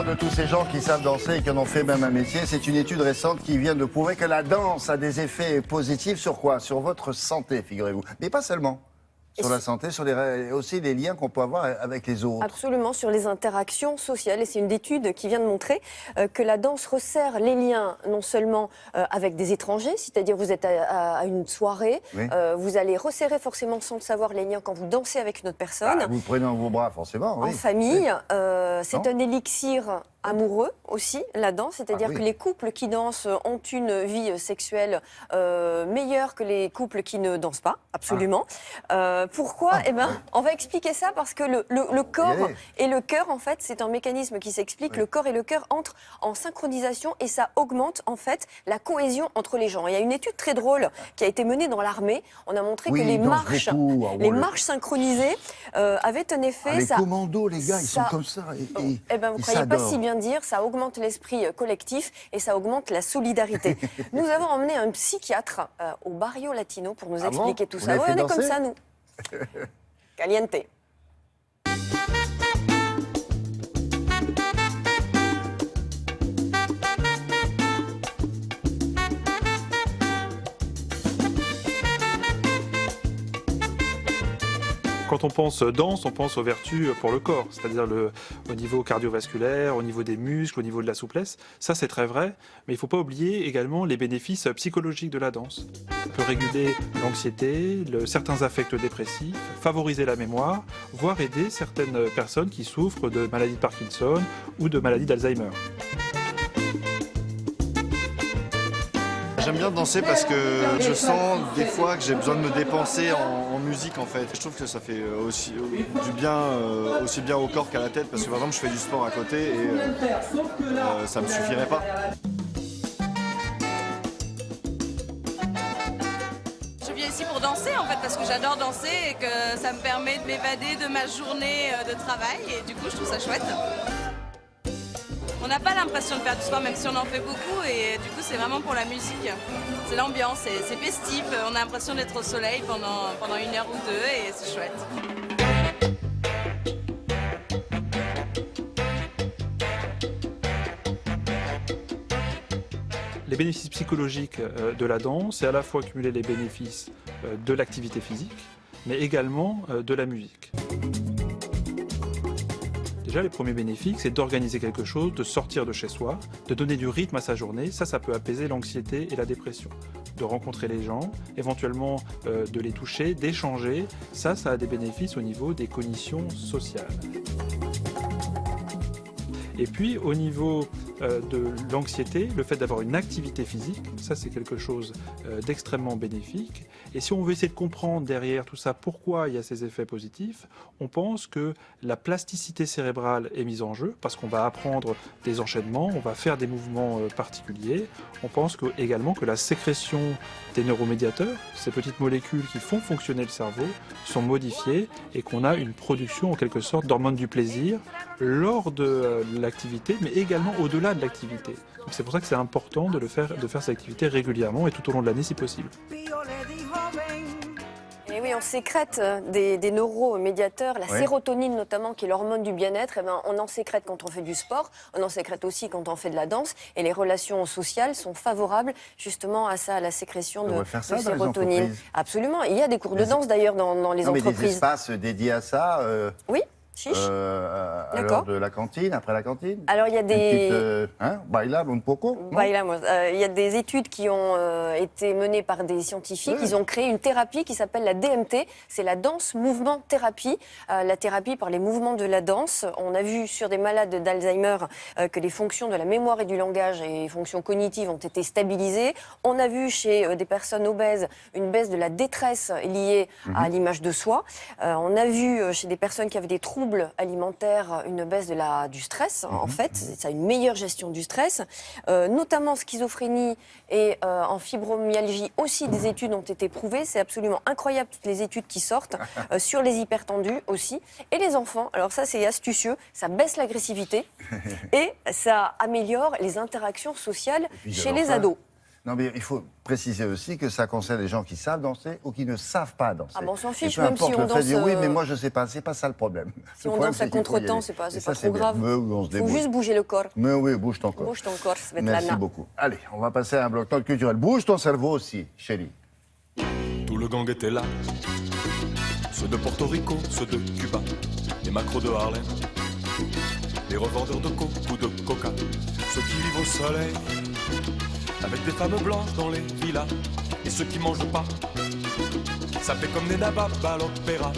parle de tous ces gens qui savent danser et qui en ont fait même un métier. C'est une étude récente qui vient de prouver que la danse a des effets positifs sur quoi? Sur votre santé, figurez-vous. Mais pas seulement. Sur la santé, sur aussi les liens qu'on peut avoir avec les autres. Absolument, sur les interactions sociales. Et c'est une étude qui vient de montrer que la danse resserre les liens non seulement avec des étrangers, c'est-à-dire vous êtes à une soirée, oui. Vous allez resserrer forcément sans le savoir les liens quand vous dansez avec une autre personne. Vous prenez dans vos bras forcément, oui. En famille, oui. C'est un élixir amoureux aussi, la danse, c'est-à-dire que les couples qui dansent ont une vie sexuelle meilleure que les couples qui ne dansent pas, absolument. Pourquoi? On va expliquer ça parce que le corps et le cœur, en fait, c'est un mécanisme qui s'explique. Le corps et le cœur entrent en synchronisation et ça augmente, en fait, la cohésion entre les gens. Il y a une étude très drôle qui a été menée dans l'armée. On a montré que les marches synchronisées avaient un effet... les commandos, les gars, ils sont comme ça. Vous ne croyez pas si bien dire, ça augmente l'esprit collectif et ça augmente la solidarité. Nous avons emmené un psychiatre au Barrio Latino pour nous expliquer tout ça. On est comme ça, nous. Caliente. Quand on pense danse, on pense aux vertus pour le corps, c'est-à-dire au niveau cardiovasculaire, au niveau des muscles, au niveau de la souplesse. Ça, c'est très vrai, mais il ne faut pas oublier également les bénéfices psychologiques de la danse. Ça peut réguler l'anxiété, certains affects dépressifs, favoriser la mémoire, voire aider certaines personnes qui souffrent de maladie de Parkinson ou de maladie d'Alzheimer. J'aime bien danser parce que je sens des fois que j'ai besoin de me dépenser en musique en fait. Je trouve que ça fait aussi du bien, aussi bien au corps qu'à la tête parce que par exemple je fais du sport à côté et ça me suffirait pas. Je viens ici pour danser en fait parce que j'adore danser et que ça me permet de m'évader de ma journée de travail et du coup je trouve ça chouette. On n'a pas l'impression de faire du sport, même si on en fait beaucoup, et du coup c'est vraiment pour la musique. C'est l'ambiance, c'est festif, on a l'impression d'être au soleil pendant 1 heure ou 2, et c'est chouette. Les bénéfices psychologiques de la danse, c'est à la fois cumuler les bénéfices de l'activité physique, mais également de la musique. Déjà, les premiers bénéfices, c'est d'organiser quelque chose, de sortir de chez soi, de donner du rythme à sa journée. Ça peut apaiser l'anxiété et la dépression. De rencontrer les gens, éventuellement de les toucher, d'échanger. Ça a des bénéfices au niveau des cognitions sociales. Et puis, au niveau de l'anxiété, le fait d'avoir une activité physique, ça c'est quelque chose d'extrêmement bénéfique. Et si on veut essayer de comprendre derrière tout ça pourquoi il y a ces effets positifs, on pense que la plasticité cérébrale est mise en jeu parce qu'on va apprendre des enchaînements, on va faire des mouvements particuliers. On pense également que la sécrétion des neuromédiateurs, ces petites molécules qui font fonctionner le cerveau, sont modifiées et qu'on a une production en quelque sorte d'hormones du plaisir lors de l'activité, mais également au-delà de l'activité. C'est pour ça que c'est important de faire cette activité régulièrement et tout au long de l'année si possible. Et oui, on sécrète des neuromédiateurs, la sérotonine notamment, qui est l'hormone du bien-être. On en sécrète quand on fait du sport, on en sécrète aussi quand on fait de la danse. Et les relations sociales sont favorables justement à ça, à la sécrétion de sérotonine. Absolument. Il y a des cours de danse d'ailleurs dans les entreprises. Mais des espaces dédiés à ça Oui. Chiche. À l'heure de la cantine, après la cantine. Alors il y a des bailable un poco. Il y a des études qui ont été menées par des scientifiques. Ils ont créé une thérapie qui s'appelle la DMT. C'est la danse mouvement thérapie. La thérapie par les mouvements de la danse. On a vu sur des malades d'Alzheimer que les fonctions de la mémoire et du langage et les fonctions cognitives ont été stabilisées. On a vu chez des personnes obèses une baisse de la détresse liée à l'image de soi. On a vu chez des personnes qui avaient des troubles alimentaires une baisse du stress, en fait. Ça a une meilleure gestion du stress. Notamment schizophrénie et en fibromyalgie aussi, des études ont été prouvées. C'est absolument incroyable, toutes les études qui sortent sur les hypertendus aussi. Et les enfants, alors ça c'est astucieux, ça baisse l'agressivité et ça améliore les interactions sociales chez les ados. Non, mais il faut préciser aussi que ça concerne les gens qui savent danser ou qui ne savent pas danser. Ah bon, on s'en Et fiche, peu même importe si on le fait danse, de dire oui, mais moi je sais pas, c'est pas ça le problème. Si Le on problème, danse à c'est qu'il faut y contre-temps, aller. c'est pas Et ça, trop bien. grave. Mais oui, on se Il faut débrouille. juste bouger le corps. Mais oui, bouge ton corps. Bouge ton corps, Svetlana. Merci beaucoup. Allez, on va passer à un bloc note culturel. Bouge ton cerveau aussi, chérie. Tout le gang était là. Ceux de Porto Rico, ceux de Cuba, les macros de Harlem, les revendeurs de coke ou de coca, ceux qui vivent au soleil, avec des femmes blanches dans les villas, et ceux qui mangent pas. Ça fait comme des nababs à l'opéra,